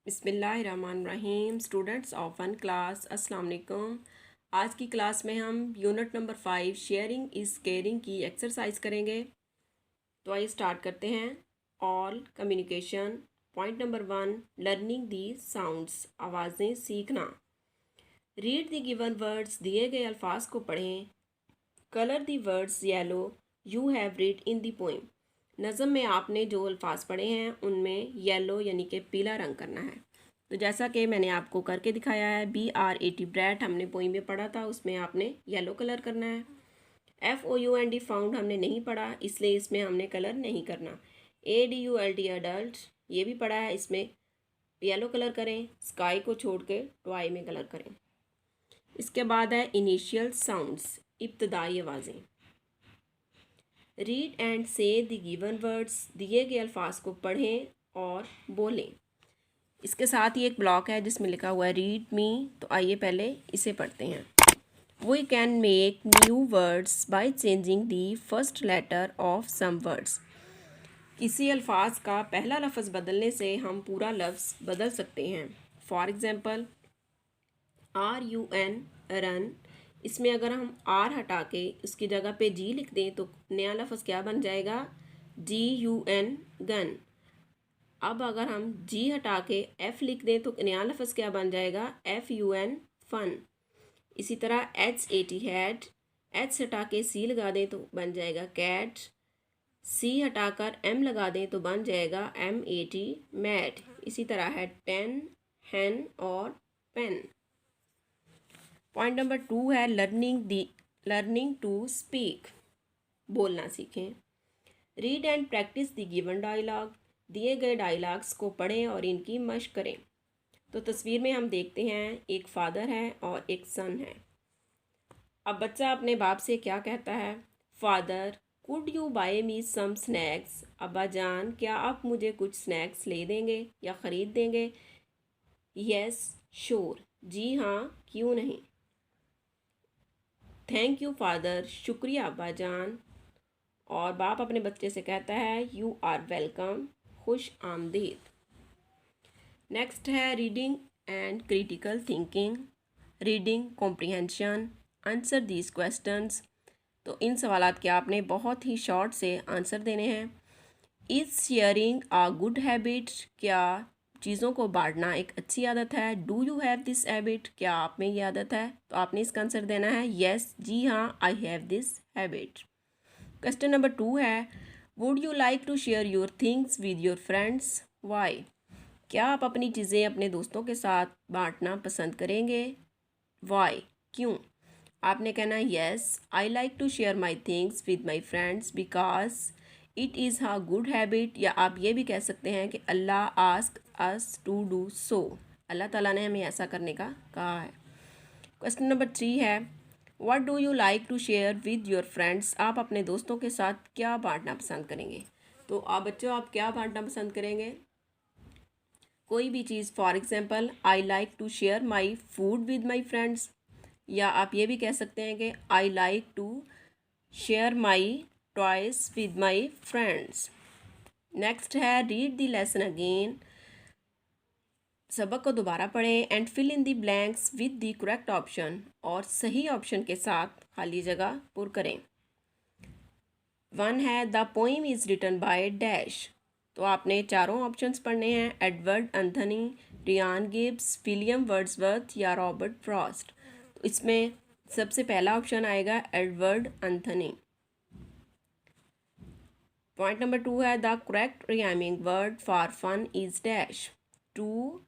बिस्मिल्लाहिर्रहमानिर्रहीम। Students of one class, अस्सलाम वालेकुम। आज की क्लास में हम unit number 5 sharing is caring की एक्सरसाइज करेंगे। तो आइए स्टार्ट करते हैं। All communication. Point number 1, learning the sounds, आवाज़ें सीखना। रीड दी गिवन वर्ड्स, दिए गए अल्फाज को पढ़ें। Colour the words yellow you have read in the poem. नज़म में आपने जो अल्फाज पढ़े हैं उनमें येलो यानी कि पीला रंग करना है। तो जैसा कि मैंने आपको करके दिखाया है, BRAT ब्रैट हमने पोइम में पढ़ा था, उसमें आपने येलो कलर करना है। FOUND फाउंड हमने नहीं पढ़ा, इसलिए इसमें हमने कलर नहीं करना। ADULT अडल्ट ये भी पढ़ा है, इसमें येलो कलर करें। स्काई को छोड़ के टॉय में कलर करें। इसके बाद है इनिशियल साउंड्स, इब्तदाई आवाज़ें। Read and say the given words, दिए गए अल्फाज को पढ़ें और बोलें। इसके साथ ही एक ब्लॉक है जिसमें लिखा हुआ है रीड मी। तो आइए पहले इसे पढ़ते हैं। We can make new words by changing the first letter of some words. किसी अल्फाज का पहला लफ्ज़ बदलने से हम पूरा लफ्ज़ बदल सकते हैं। फॉर एग्ज़ाम्पल, RUN रन, इसमें अगर हम आर हटा के उसकी जगह पे जी लिख दें तो नया लफ्ज़ क्या बन जाएगा? GUN gun. अब अगर हम जी हटा के एफ़ लिख दें तो नया लफ्ज़ क्या बन जाएगा? FUN fun. इसी तरह HAT हैड, एच हटा के सी लगा दें तो बन जाएगा कैट। सी हटाकर एम लगा दें तो बन जाएगा MAT मैट। इसी तरह है टेन, हैन और पेन। पॉइंट नंबर 2 है लर्निंग टू स्पीक, बोलना सीखें। Read and practice the given dialogue, दिए गए डायलॉग्स को पढ़ें और इनकी मशक करें। तो तस्वीर में हम देखते हैं एक फादर है और एक सन है। अब बच्चा अपने बाप से क्या कहता है? Father, could you buy me some snacks, अब्बा जान क्या आप मुझे कुछ स्नैक्स ले देंगे या ख़रीद देंगे? यस श्योर, जी हाँ क्यों नहीं। थैंक यू फादर, शुक्रिया अब्बा जान। और बाप अपने बच्चे से कहता है यू आर वेलकम, खुश आमदीद। नेक्स्ट है reading and critical thinking. Reading comprehension, answer these questions. तो इन सवालात के आपने बहुत ही शॉर्ट से आंसर देने हैं। Is sharing a good habit, क्या चीज़ों को बांटना एक अच्छी आदत है? Do you have this habit, क्या आप में ये आदत है? तो आपने इसका आंसर देना है यस, जी हाँ, I have this habit. Question number 2 है would you like to share your things with your friends, why, क्या आप अपनी चीज़ें अपने दोस्तों के साथ बांटना पसंद करेंगे? वाई, क्यों? आपने कहना yes, I like to share my things with my friends because it is a good habit. या आप ये भी कह सकते हैं कि अल्लाह ask us to do so, अल्लाह ताला ने हमें ऐसा करने का कहा है। क्वेश्चन नंबर 3 है what do you like to share with your friends, आप अपने दोस्तों के साथ क्या बांटना पसंद करेंगे? तो आप बच्चों, आप क्या बांटना पसंद करेंगे? कोई भी चीज़। For example, I like to share my food with my friends. या आप ये भी कह सकते हैं कि I like to share my toys with my friends. Next है रीड द लेसन अगेन, सबक को दोबारा पढ़ें and fill in the blanks with the correct option, और सही ऑप्शन के साथ खाली जगह पुर करें। 1 है the poem is written by dash. तो आपने चारों ऑप्शंस पढ़ने हैं, Edward Anthony, Ryan Gibbs, William Wordsworth या रॉबर्ट फ्रॉस्ट। तो इसमें सबसे पहला ऑप्शन आएगा एडवर्ड एंथनी। पॉइंट नंबर 2 है the correct rhyming word for fun is dash, two,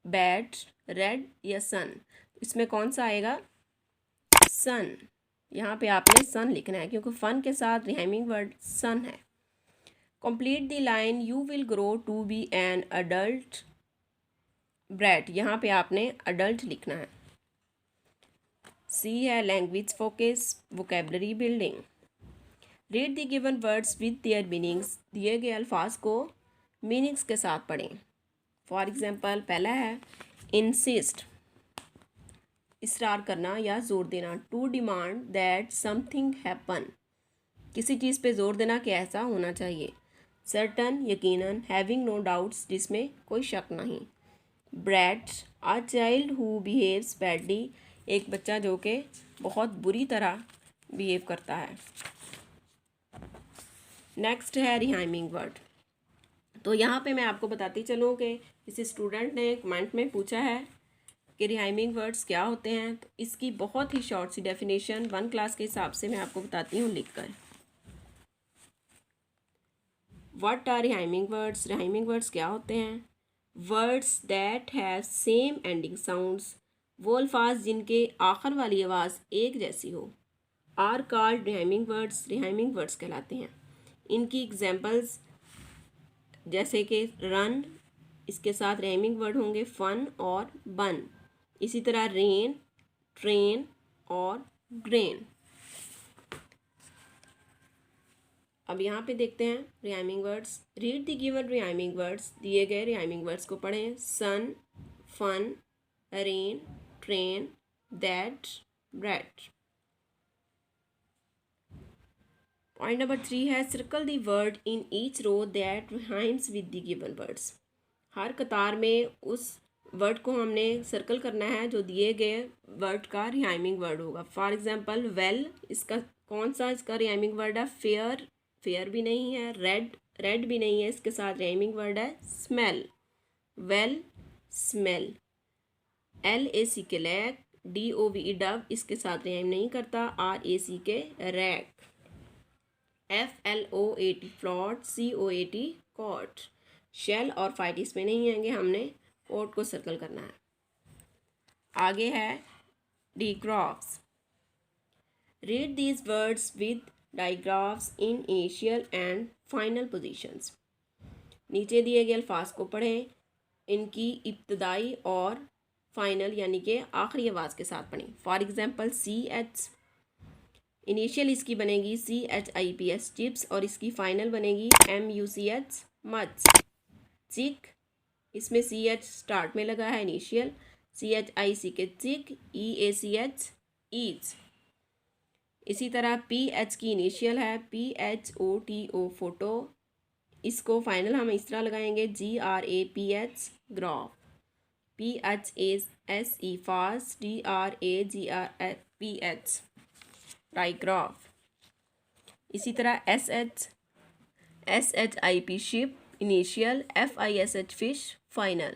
bat, red या सन। इसमें कौन सा आएगा? सन। यहाँ पे आपने सन लिखना है क्योंकि फन के साथ रिहाइमिंग वर्ड सन है। Complete the line you will grow to be an adult brat, यहाँ पे आपने अडल्ट लिखना है। सी है language focus, vocabulary building. Read the given words with their meanings, दिए गए अल्फाज को मीनिंग्स के साथ पढ़ें। फॉर एग्जाम्पल, पहला है इंसिस्ट, इसरार करना या जोर देना। To demand that something happen, किसी चीज़ पे जोर देना कि ऐसा होना चाहिए। सर्टन, यकीनन। हैविंग नो डाउट्स, जिसमें कोई शक नहीं। Brat, a child who behaves badly, एक बच्चा जो कि बहुत बुरी तरह बिहेव करता है। नेक्स्ट है रिहाइमिंग वर्ड। तो यहाँ पे मैं आपको बताती चलूँ कि किसी स्टूडेंट ने कमेंट में पूछा है कि रिहाइमिंग वर्ड्स क्या होते हैं। तो इसकी बहुत ही शॉर्ट सी डेफिनेशन 1 क्लास के हिसाब से मैं आपको बताती हूँ लिखकर। What are rhyming words? Rhyming words क्या होते हैं? Words that have same ending sounds, वो अल्फाज जिनके आखिर वाली आवाज़ एक जैसी हो, are called rhyming words, rhyming words कहलाते हैं। इनकी एग्जाम्पल्स जैसे कि रन, इसके साथ रिहाइमिंग वर्ड होंगे फन और बन। इसी तरह रेन, ट्रेन और ग्रेन। अब यहाँ पे देखते हैं rhyming words. Read the given rhyming words, दिए गए रिहाइमिंग वर्ड्स को पढ़ें। Sun, fun, rain, train, that, bread. Point number 3 है circle the word in each row that rhymes with the given words. हर कतार में उस वर्ड को हमने सर्कल करना है जो दिए गए वर्ड का रिहाइमिंग वर्ड होगा। फॉर एग्जांपल वेल, इसका कौन सा इसका रिहाइमिंग वर्ड है? फेयर, फेयर भी नहीं है। रेड, रेड भी नहीं है। इसके साथ रिहाइमिंग वर्ड है smell, well, smell. LACK lack, DOVE dove, इसके साथ रिहाइम नहीं करता। RACK rack, FLOAT float, COAT coat. Shell और फाइट इसमें नहीं आएंगे, हमने कोट को सर्कल करना है। आगे है digraphs. Read these words with digraphs in initial and final positions. नीचे दिए गए अल्फाज को पढ़ें, इनकी इब्तदाई और फाइनल यानी कि आखिरी आवाज़ के साथ पढ़ें। फॉर एग्जांपल CH, इनिशियल इसकी बनेगी CHIPS चिप्स, और इसकी फाइनल बनेगी MUCH मच। चिक, इसमें CH स्टार्ट में लगा है इनिशियल। CHICK चिक, EACH ईच। इसी तरह PH की इनिशियल है PHOTO फोटो, इसको फाइनल हम इस तरह लगाएंगे GRAPH graph. PHASE fast, DRAGRPH digraph. इसी तरह SHIP ship initial, FISH fish final.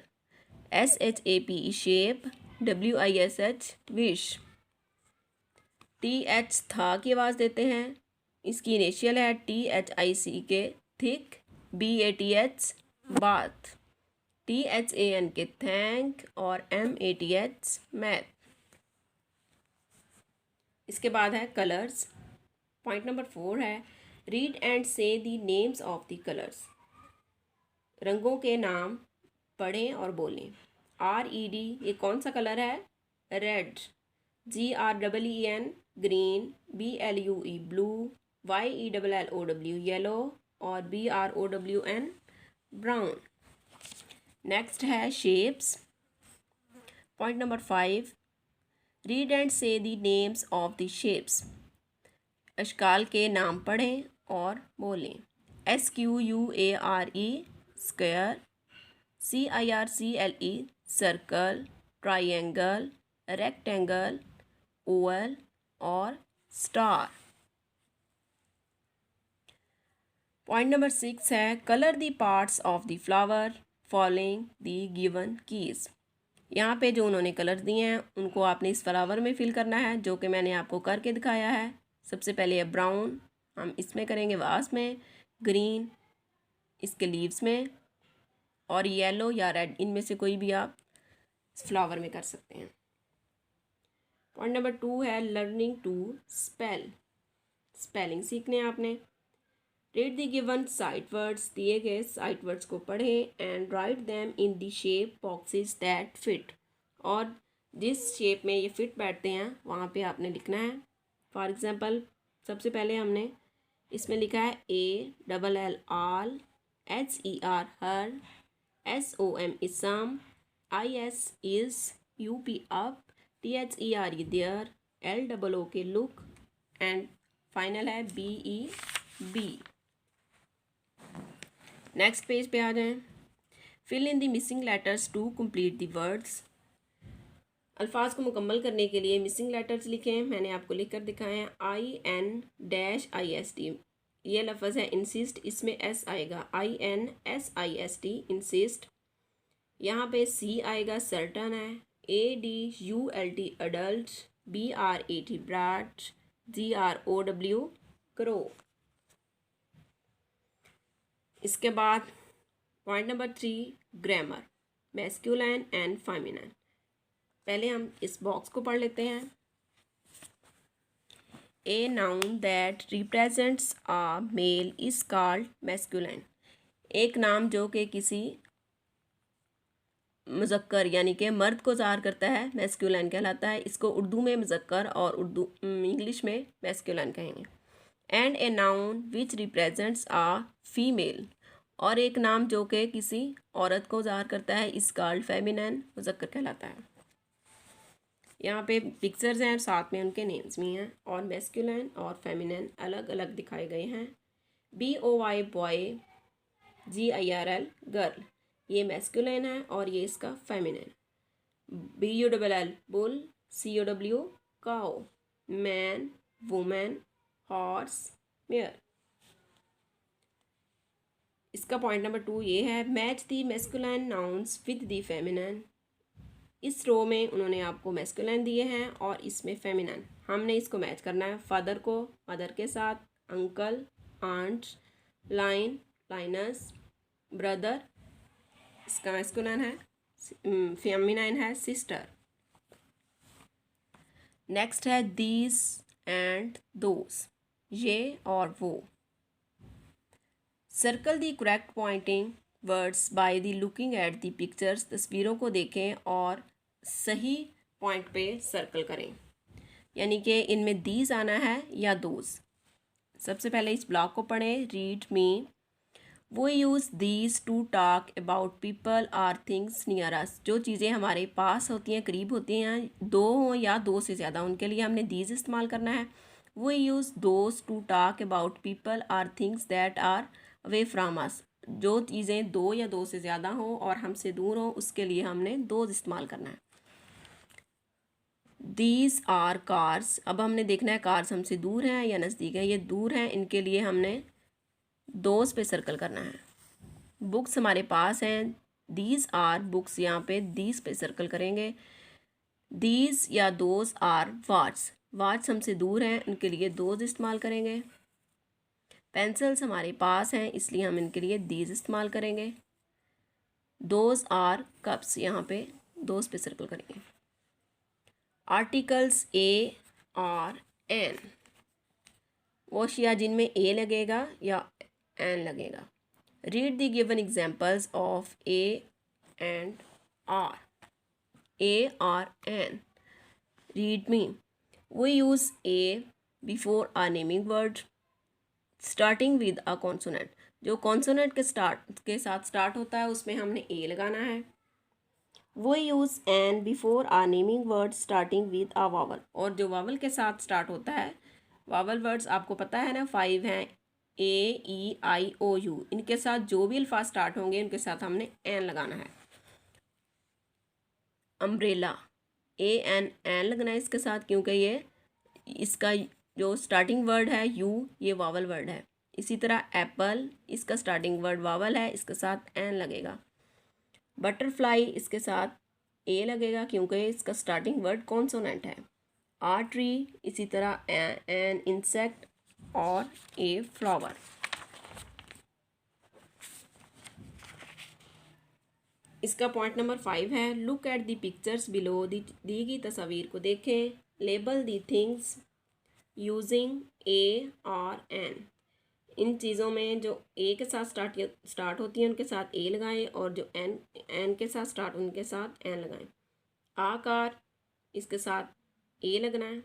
SHAPE shape, WISH wish. TH था की आवाज़ देते हैं, इसकी इनिशियल है THICK thick, BATH bath. THAN के थैंक और MATH मैथ। इसके बाद है कलर्स। पॉइंट नंबर 4 है read and say the names of the colours. रंगों के नाम पढ़ें और बोलें। RED, ये कौन सा कलर है? Red. GREEN green, BLUE blue, YELLOW yellow और BROWN ब्राउन। नेक्स्ट है shapes. Point number 5 read and say the names of the shapes. अशकाल के नाम पढ़ें और बोलें। SQUARE square, CIRCLE circle, triangle, rectangle, oval और स्टार। पॉइंट नंबर 6 है colour the parts of the flower following the given keys. यहाँ पे जो उन्होंने कलर दिए हैं उनको आपने इस फ्लावर में फिल करना है, जो कि मैंने आपको करके दिखाया है। सबसे पहले है ब्राउन, हम इसमें करेंगे वास में। ग्रीन इसके लीव्स में, और येलो या रेड, इनमें से कोई भी आप फ्लावर में कर सकते हैं। पॉइंट नंबर 2 है लर्निंग टू स्पेल, स्पेलिंग सीखने आपने। Read the given sight words, दिए गए साइट वर्ड्स को पढ़ें and write them in the shape boxes that fit, और जिस शेप में ये फिट बैठते हैं वहाँ पे आपने लिखना है। फॉर एग्जांपल सबसे पहले हमने इसमें लिखा है ALL all, HER her, SOM इसम, IS is, UP up, THERE there, LOOK look and final है BE बी। नेक्स्ट पेज पे आ जाएं। Fill in the missing letters to complete the words. अल्फाज को मुकम्मल करने के लिए मिसिंग लेटर्स लिखें। मैंने आपको लिख कर दिखाए हैं। INSIST ये लफ्ज़ है इंसिस्ट, इसमें S आएगा। INSIST insist. यहाँ पे C आएगा, सर्टन है। ADULT adult. BRAT brat. GROW grow. इसके बाद point number 3 grammar, masculine and feminine. पहले हम इस बॉक्स को पढ़ लेते हैं। A noun that represents a male is called masculine. एक नाम जो कि किसी मुज़क्कर यानी कि मर्द को ज़ाहिर करता है मैस्कुलाइन कहलाता है। इसको उर्दू में मुज़क्कर और इंग्लिश में मैस्कुलाइन कहेंगे। And a noun which represents a female, और एक नाम जो कि किसी औरत को ज़ाहिर करता है इस कॉल्ड फेमिनिन, मुज़क्कर कहलाता है। यहाँ पे पिक्चर्स हैं, साथ में उनके नेम्स भी हैं, और मैस्कुलाइन और फेमिनिन अलग अलग दिखाए गए हैं। BOY बॉय, GIRL गर्ल, ये मैस्कुलाइन है और ये इसका फेमिनिन। BULL बुल, COW काओ, मैन वुमेन, हॉर्स मेयर। इसका पॉइंट नंबर 2 ये है, match the masculine nouns with the feminine. इस रो में उन्होंने आपको मैस्कुलाइन दिए हैं और इसमें फेमिनिन, हमने इसको मैच करना है। फादर को मदर के साथ, uncle aunt, lion lioness, brother इसका मैस्कुलाइन है, फेमिनाइन है सिस्टर। नेक्स्ट है दीज एंड दोस, ये और वो। Circle the correct pointing words by the looking at the pictures. तस्वीरों को देखें और सही पॉइंट पे सर्कल करें, यानी कि इनमें दीज आना है या दोज। सबसे पहले इस ब्लॉक को पढ़ें। Read me, we use these to talk about people or things near us. जो चीज़ें हमारे पास होती हैं, करीब होती हैं, दो हों या दो से ज़्यादा, उनके लिए हमने दीज इस्तेमाल करना है। वो use those to talk about people or things that are away from us. जो चीज़ें दो या दो से ज़्यादा हों और हमसे दूर हों, उसके लिए हमने दोज इस्तेमाल करना है। दीज आर कार्स, अब हमने देखना है कार्स हमसे दूर हैं या नज़दीक है। ये दूर हैं, इनके लिए हमने दोज पे सर्कल करना है। बुक्स हमारे पास हैं, दीज आर बुक्स, यहाँ पे दीज पे सर्कल करेंगे। दीज या दोज आर वाट्स, वाट्स हमसे दूर हैं, इनके लिए दोज इस्तेमाल करेंगे। पेंसिल्स हमारे पास हैं, इसलिए हम इनके लिए दीज इस्तेमाल करेंगे। दोज आर कप्स, यहाँ पे दोज पे सर्कल करेंगे। आर्टिकल्स ए और एन, वो अशिया जिनमें ए लगेगा या एन लगेगा। Read the given examples of a and or. A or an, read me, we use a before a naming word starting with a consonant. जो कॉन्सोनेंट के साथ स्टार्ट होता है उसमें हमने ए लगाना है। वो use an before a naming word starting with a vowel, और जो वावल के साथ स्टार्ट होता है, वावल वर्ड्स आपको पता है ना 5 हैं, AEIOU, इनके साथ जो भी अल्फाज स्टार्ट होंगे उनके साथ हमने एन लगाना है। अम्ब्रेला, AN लगना है इसके साथ, क्योंकि ये इसका जो स्टार्टिंग वर्ड है यू, ये वावल वर्ड है। इसी तरह एप्पल, इसका स्टार्टिंग वर्ड वावल है, इसके साथ एन लगेगा। बटरफ्लाई, इसके साथ ए लगेगा क्योंकि इसका स्टार्टिंग वर्ड कॉन्सोनेंट है। आ ट्री, इसी तरह एन इंसेक्ट और ए फ्लावर। इसका पॉइंट नंबर 5 है, look at the pictures below, दी गई तस्वीर को देखें। Label the things using a और एन। इन चीज़ों में जो ए के साथ स्टार्ट होती हैं उनके साथ ए लगाएं, और जो एन के साथ स्टार्ट उनके साथ एन लगाएं। आकार, इसके साथ ए लगना है,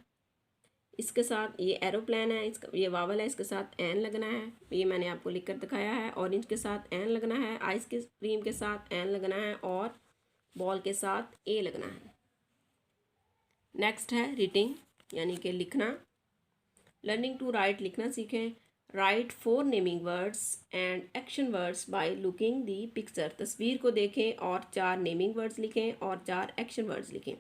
इसके साथ ये एरोप्लेन है, इसका ये वावल है, इसके साथ एन लगना है, ये मैंने आपको लिख कर दिखाया है। ऑरेंज के साथ एन लगना है, आइसक्रीम के साथ एन लगना है, और बॉल के साथ ए लगना है। नेक्स्ट है रीडिंग, यानी कि लिखना। लर्निंग टू राइट, लिखना सीखें। Right 4 naming words and action words by looking the picture. तस्वीर को देखें और 4 नेमिंग वर्ड्स लिखें और 4 एक्शन वर्ड्स लिखें।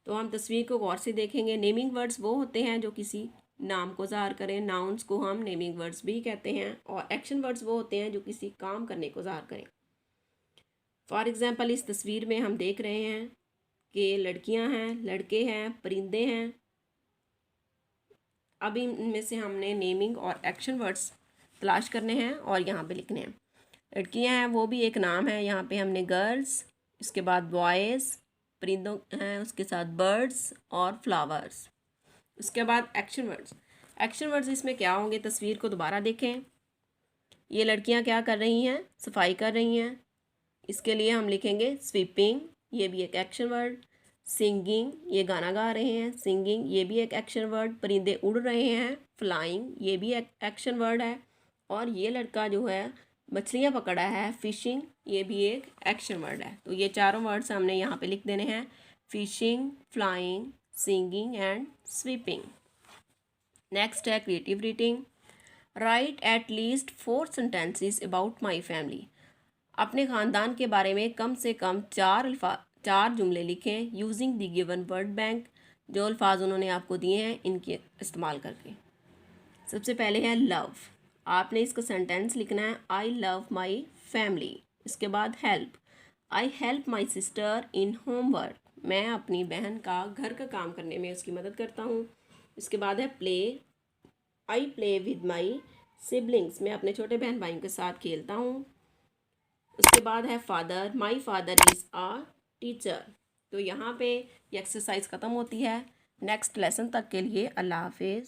तो हम तस्वीर को गौर से देखेंगे। नेमिंग वर्ड्स वो होते हैं जो किसी नाम को ज़ाहिर करें, नाउन्स को हम नेमिंग वर्ड्स भी कहते हैं, और एक्शन वर्ड्स वो होते हैं जो किसी काम करने को ज़ाहिर करें। फॉर एग्ज़ाम्पल इस तस्वीर में हम देख रहे हैं कि लड़कियां हैं, लड़के हैं, परिंदे हैं। अब इनमें से हमने नेमिंग और एक्शन वर्ड्स तलाश करने हैं और यहाँ पे लिखने हैं। लड़कियां हैं वो भी एक नाम है, यहाँ पे हमने गर्ल्स, इसके बाद बॉयज़, परिंदों हैं उसके साथ बर्ड्स और फ्लावर्स। उसके बाद एक्शन वर्ड्स। एक्शन वर्ड्स इसमें क्या होंगे, तस्वीर को दोबारा देखें। ये लड़कियां क्या कर रही हैं, सफाई कर रही हैं। इसके लिए हम लिखेंगे स्वीपिंग, ये भी एक एक्शन वर्ड। सिंगिंग, ये गाना गा रहे हैं, सिंगिंग ये भी एक एक्शन वर्ड। परिंदे उड़ रहे हैं, फ्लाइंग ये भी एक एक्शन वर्ड है। और ये लड़का जो है मछलियाँ पकड़ा है, फिशिंग ये भी एक एक्शन वर्ड है। तो ये चारों वर्ड्स हमने यहाँ पे लिख देने हैं, fishing, flying, singing and sweeping. Next है creative reading. Write at least 4 sentences about my family. अपने ख़ानदान के बारे में कम से कम 4 जुमले लिखें using the given word bank. जो अल्फाज उन्होंने आपको दिए हैं इनके इस्तेमाल करके। सबसे पहले है लव, आपने इसका सेंटेंस लिखना है, आई लव माई फैमिली। इसके बाद help, I help my sister in homework, मैं अपनी बहन का घर का काम करने में उसकी मदद करता हूँ। इसके बाद है play, I play with my siblings, मैं अपने छोटे बहन भाइयों के साथ खेलता हूँ। उसके बाद है father, my father is a teacher. तो यहाँ पे ये एक्सरसाइज ख़त्म होती है। नेक्स्ट लेसन तक के लिए अल्लाह हाफिज़।